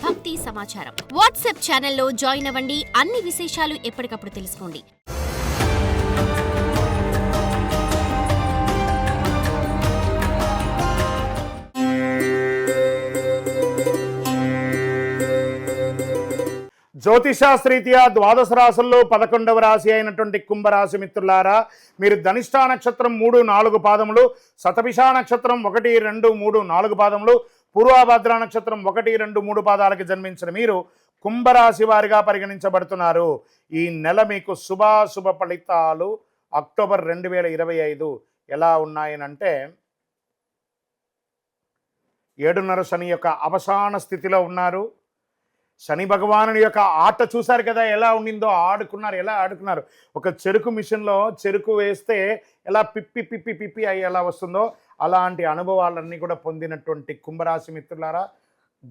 భక్తి సమాచారం. వాట్సాప్ ఛానల్లో జాయిన్ అవ్వండి. అన్ని విశేషాలు ఎప్పటికప్పుడు తెలుసుకోండి. జ్యోతిషాస్త్రీత్యా ద్వాదశ రాశుల్లో 11వ రాశి అయినటువంటి కుంభరాశి మిత్రులారా, మీరు ధనిష్టా నక్షత్రం 3, 4 పాదములు, శతభిషా నక్షత్రం 1, 2, 3, 4 పాదములు, పూర్వభద్ర నక్షత్రం 1, 2, 3 పాదాలకి జన్మించిన మీరు కుంభరాశి వారిగా పరిగణించబడుతున్నారు. ఈ నెల మీకు శుభాశుభ ఫలితాలు అక్టోబర్ 2025 ఎలా ఉన్నాయనంటే, 7.5 శని యొక్క అవసాన స్థితిలో ఉన్నారు. శని భగవానుని యొక్క ఆట చూశారు కదా, ఎలా ఉండిందో, ఎలా ఆడుకున్నారు. ఒక చెరుకు మిషన్లో చెరుకు వేస్తే ఎలా పిప్పి పిప్పి పిప్పి అయ్యి ఎలా వస్తుందో అలాంటి అనుభవాలన్నీ కూడా పొందినటువంటి కుంభరాశి మిత్రులారా,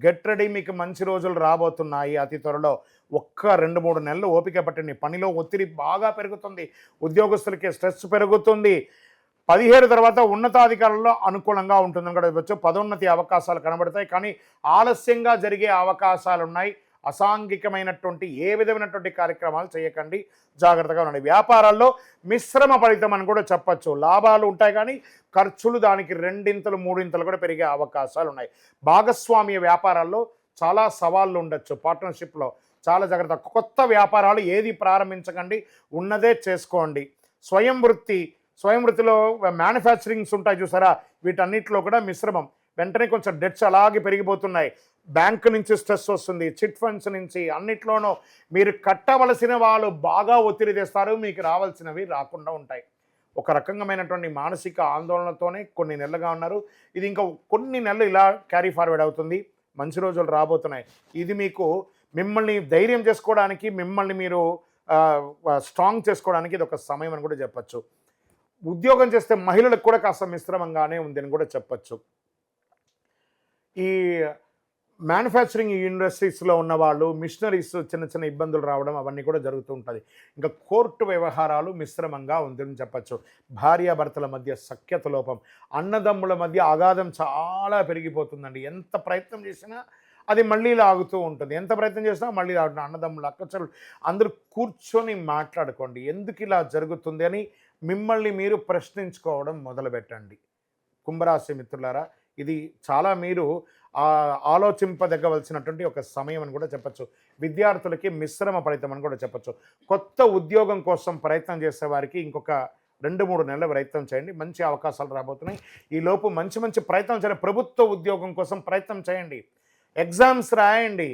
గెట్ రెడీ, మీకు మంచి రోజులు రాబోతున్నాయి అతి త్వరలో. 2-3 నెలలు ఓపిక పట్టండి. పనిలో ఒత్తిడి బాగా పెరుగుతుంది, ఉద్యోగస్తులకి స్ట్రెస్ పెరుగుతుంది. 17 తర్వాత ఉన్నతాధికారుల్లో అనుకూలంగా ఉంటుందని కూడా చెప్పచ్చు. పదోన్నతి అవకాశాలు కనబడతాయి, కానీ ఆలస్యంగా జరిగే అవకాశాలు ఉన్నాయి. అసాంఘికమైనటువంటి ఏ విధమైనటువంటి కార్యక్రమాలు చేయకండి, జాగ్రత్తగా ఉండండి. వ్యాపారాల్లో మిశ్రమ ఫలితం అని కూడా చెప్పచ్చు. లాభాలు ఉంటాయి, కానీ ఖర్చులు దానికి 2 3 కూడా పెరిగే అవకాశాలు ఉన్నాయి. భాగస్వామ్య వ్యాపారాల్లో చాలా సవాళ్ళు ఉండొచ్చు. పార్ట్నర్షిప్లో చాలా జాగ్రత్త. కొత్త వ్యాపారాలు ఏది ప్రారంభించకండి, ఉన్నదే చేసుకోండి. స్వయం వృత్తిలో మ్యానుఫ్యాక్చరింగ్స్ ఉంటాయి చూసారా, వీటన్నిటిలో కూడా మిశ్రమం. వెంటనే కొంచెం డెట్స్ అలాగే పెరిగిపోతున్నాయి. బ్యాంకు నుంచి స్ట్రెస్ వస్తుంది, చిట్ ఫండ్స్ నుంచి, అన్నిట్లోనూ మీరు కట్టవలసిన వాళ్ళు బాగా ఒత్తిడి తెస్తారు, మీకు రావాల్సినవి రాకుండా ఉంటాయి. ఒక రకమైనటువంటి మానసిక ఆందోళనతోనే కొన్ని నెలలుగా ఉన్నారు. ఇది ఇంకా కొన్ని నెలలు ఇలా క్యారీ ఫార్వర్డ్ అవుతుంది. మంచి రోజులు రాబోతున్నాయి. ఇది మీకు మిమ్మల్ని ధైర్యం చేసుకోవడానికి, మిమ్మల్ని మీరు స్ట్రాంగ్ చేసుకోవడానికి ఇది ఒక సమయం అని కూడా చెప్పచ్చు. ఉద్యోగం చేస్తే మహిళలకు కూడా కాస్త మిశ్రమంగానే ఉందని కూడా చెప్పచ్చు. ఈ మ్యానుఫ్యాక్చరింగ్ ఇండస్ట్రీస్లో ఉన్న వాళ్ళు, మిషనరీస్ చిన్న ఇబ్బందులు రావడం అవన్నీ కూడా జరుగుతూ ఉంటుంది. ఇంకా కోర్టు వ్యవహారాలు మిశ్రమంగా ఉందని చెప్పచ్చు. భార్యాభర్తల మధ్య సఖ్యత లోపం, అన్నదమ్ముల మధ్య అగాధం చాలా పెరిగిపోతుందండి. ఎంత ప్రయత్నం చేసినా అది మళ్ళీ లాగుతూ ఉంటుంది. ఎంత ప్రయత్నం చేసినా మళ్ళీ లాగుతుంది. అన్నదమ్ములు, అక్కచెల్లెలు అందరూ కూర్చొని మాట్లాడుకోండి, ఎందుకు ఇలా జరుగుతుంది అని మిమ్మల్ని మీరు ప్రశ్నించుకోవడం మొదలుపెట్టండి. కుంభరాశి మిత్రులారా, ఇది చాలా మీరు ఆలోచింపదగ్గవలసినటువంటి ఒక సమయం అని కూడా చెప్పచ్చు. విద్యార్థులకి మిశ్రమ ఫలితం అని కూడా చెప్పచ్చు. కొత్త ఉద్యోగం కోసం ప్రయత్నం చేసే వారికి ఇంకొక 2-3 నెలల ప్రయత్నం చేయండి, మంచి అవకాశాలు రాబోతున్నాయి. ఈలోపు మంచి ప్రయత్నం చేయండి. ప్రభుత్వ ఉద్యోగం కోసం ప్రయత్నం చేయండి, ఎగ్జామ్స్ రాయండి.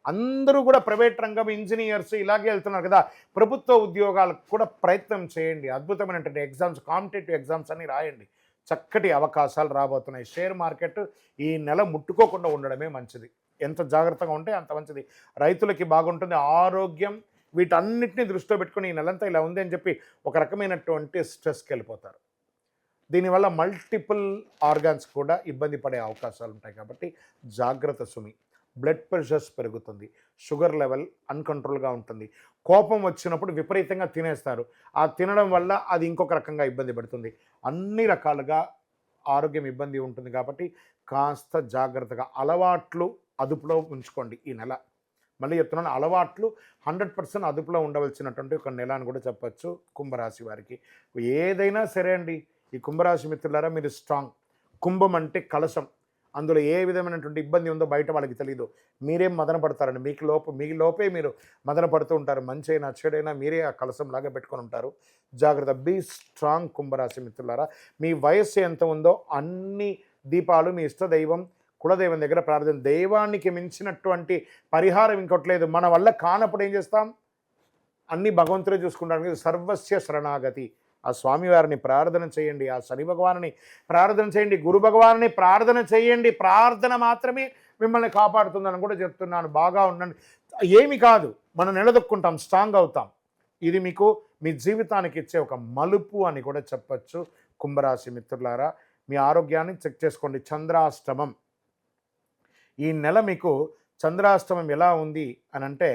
అందరూ కూడా ప్రైవేట్ రంగం, ఇంజనీర్స్ ఇలాగే వెళ్తున్నారు కదా, ప్రభుత్వ ఉద్యోగాలకు కూడా ప్రయత్నం చేయండి. అద్భుతమైనటువంటి ఎగ్జామ్స్, కాంపిటేటివ్ ఎగ్జామ్స్ అని రాయండి. చక్కటి అవకాశాలు రాబోతున్నాయి. షేర్ మార్కెట్ ఈ నెల ముట్టుకోకుండా ఉండడమే మంచిది. ఎంత జాగ్రత్తగా ఉంటే అంత మంచిది. రైతులకి బాగుంటుంది. ఆరోగ్యం, వీటన్నిటిని దృష్టిలో పెట్టుకుని ఈ నెలంతా ఇలా ఉంది అని చెప్పి ఒక రకమైనటువంటి స్ట్రెస్కి వెళ్ళిపోతారు. దీనివల్ల మల్టిపుల్ ఆర్గాన్స్ కూడా ఇబ్బంది పడే అవకాశాలు ఉంటాయి. కాబట్టి జాగ్రత్త సుమి. బ్లడ్ ప్రెషర్స్ పెరుగుతుంది, షుగర్ లెవెల్ అన్కంట్రోల్గా ఉంటుంది. కోపం వచ్చినప్పుడు విపరీతంగా తినేస్తారు. ఆ తినడం వల్ల అది ఇంకొక రకంగా ఇబ్బంది పడుతుంది. అన్ని రకాలుగా ఆరోగ్యం ఇబ్బంది ఉంటుంది. కాబట్టి కాస్త జాగ్రత్తగా అలవాట్లు అదుపులో ఉంచుకోండి ఈ నెల. మళ్ళీ చెప్తున్నాను, అలవాట్లు 100% అదుపులో ఉండవలసినటువంటి ఒక నెల అని కూడా చెప్పచ్చు కుంభరాశి వారికి. ఏదైనా సరే అండి, ఈ కుంభరాశి మిత్రులారా, మీరు స్ట్రాంగ్. కుంభం అంటే కలశం. అందులో ఏ విధమైనటువంటి ఇబ్బంది ఉందో బయట వాళ్ళకి తెలియదు. మీరేం మదన పడతారండి, మీ లోపే మీరు మదన పడుతూ ఉంటారు. మంచి అయినా చెడైనా మీరే ఆ కలసంలాగా పెట్టుకొని ఉంటారు. జాగ్రత్త. బీ స్ట్రాంగ్ కుంభరాశి మిత్రులారా. మీ వయస్సు ఎంత ఉందో అన్ని దీపాలు మీ ఇష్టదైవం, కులదైవం దగ్గర ప్రార్థన. దైవానికి మించినటువంటి పరిహారం ఇంకోట్లేదు. మన వల్ల కానప్పుడు ఏం చేస్తాం, అన్ని భగవంతుడే చూసుకుంటానికి సర్వస్య శరణాగతి. ఆ స్వామివారిని ప్రార్థన చేయండి, ఆ శని భగవాన్ని ప్రార్థన చేయండి, గురు భగవాన్ని ప్రార్థన చేయండి. ప్రార్థన మాత్రమే మిమ్మల్ని కాపాడుతుందని కూడా చెప్తున్నాను. బాగా ఉండండి. ఏమి కాదు, మనం నిలదొక్కుంటాం, స్ట్రాంగ్ అవుతాం. ఇది మీకు మీ జీవితానికి ఇచ్చే ఒక మలుపు అని కూడా చెప్పచ్చు. కుంభరాశి మిత్రులారా, మీ ఆరోగ్యాన్ని చెక్ చేసుకోండి. చంద్రాష్టమం ఈ నెల మీకు చంద్రాష్టమం ఎలా ఉంది అని అంటే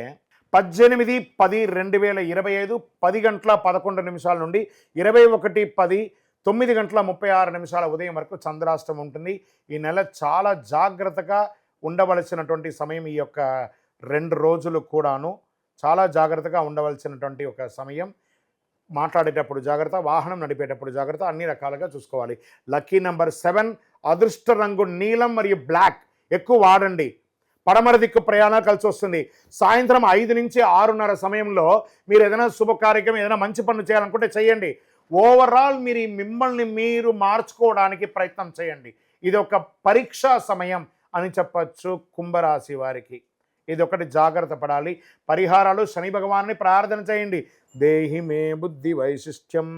18-10-2025 10 గంటల 11 నిమిషాల నుండి 21-10 9 గంటల 36 నిమిషాల ఉదయం వరకు చంద్రాష్టమం ఉంటుంది. ఈ నెల చాలా జాగ్రత్తగా ఉండవలసినటువంటి సమయం ఈ యొక్క 2 రోజులు కూడాను చాలా జాగ్రత్తగా ఉండవలసినటువంటి ఒక సమయం. మాట్లాడేటప్పుడు జాగ్రత్త, వాహనం నడిపేటప్పుడు జాగ్రత్త, అన్ని రకాలుగా చూసుకోవాలి. లక్కీ నెంబర్ 7, అదృష్ట రంగు నీలం మరియు బ్లాక్ ఎక్కువ వాడండి. పడమర దిక్కు ప్రయాణాలు కలిసి వస్తుంది. సాయంత్రం 5 నుంచి 6:30 సమయంలో మీరు ఏదైనా శుభ కార్యక్రమం, ఏదైనా మంచి పనులు చేయాలనుకుంటే చేయండి. ఓవరాల్ మీరు మిమ్మల్ని మీరు మార్చుకోవడానికి ప్రయత్నం చేయండి. ఇది ఒక పరీక్షా సమయం అని చెప్పచ్చు కుంభరాశి వారికి. ఇది ఒకటి జాగ్రత్త పడాలి. పరిహారాలు శని భగవాన్ని ప్రార్థన చేయండి. దేహి మే బుద్ధి వైశిష్ట్యం,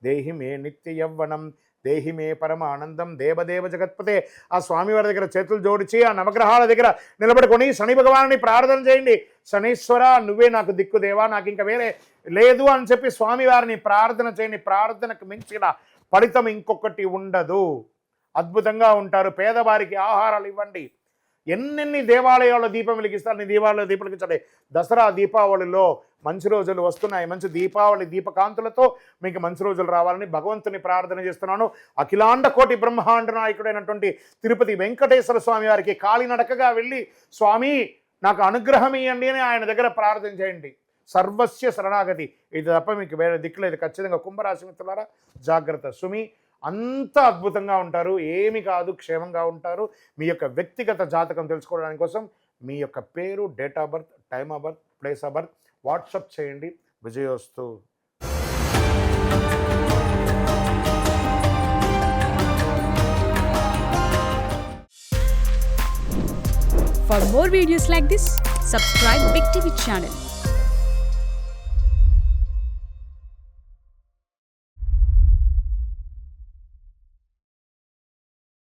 దేహి మే నిత్య యవ్వనం, దేహి మే పరమానందం, దేవదేవ జగత్పతే. ఆ స్వామివారి దగ్గర చేతులు జోడించి ఆ నవగ్రహాల దగ్గర నిలబడుకొని శని భగవాన్ని ప్రార్థన చేయండి. శనీశ్వర నువ్వే నాకు దిక్కు దేవా, నాకు ఇంకా వేరే లేదు అని చెప్పి స్వామివారిని ప్రార్థన చేయండి. ప్రార్థనకు మించిన ఫలితం ఇంకొకటి ఉండదు. అద్భుతంగా ఉంటారు. పేదవారికి ఆహారాలు ఇవ్వండి. ఎన్నెన్ని దేవాలయాల్లో దీపం వెలిగిస్తారు, అన్ని దేవాలయాల్లో దీపం వెలిగించండి. దసరా దీపావళిలో మంచి రోజులు వస్తున్నాయి. మంచి దీపావళి దీపకాంతులతో మీకు మంచి రోజులు రావాలని భగవంతుని ప్రార్థన చేస్తున్నాను. అఖిలాండ కోటి బ్రహ్మాండ నాయకుడైనటువంటి తిరుపతి వెంకటేశ్వర స్వామి వారికి కాలినడకగా వెళ్ళి స్వామి నాకు అనుగ్రహం ఇవ్వండి అని ఆయన దగ్గర ప్రార్థన చేయండి. సర్వస్య శరణాగతి. ఇది తప్ప మీకు వేరే దిక్కులేదు. ఖచ్చితంగా కుంభరాశి మిత్రులారా జాగ్రత్త. సుమి అంత అద్భుతంగా ఉంటారు. ఏమి కాదు, క్షేమంగా ఉంటారు. మీ యొక్క వ్యక్తిగత జాతకం తెలుసుకోవడానికి కోసం మీ యొక్క పేరు, date of birth, time of birth, place of birth WhatsApp చేయండి. విజయోస్తు. For more videos like this, subscribe Big TV channel.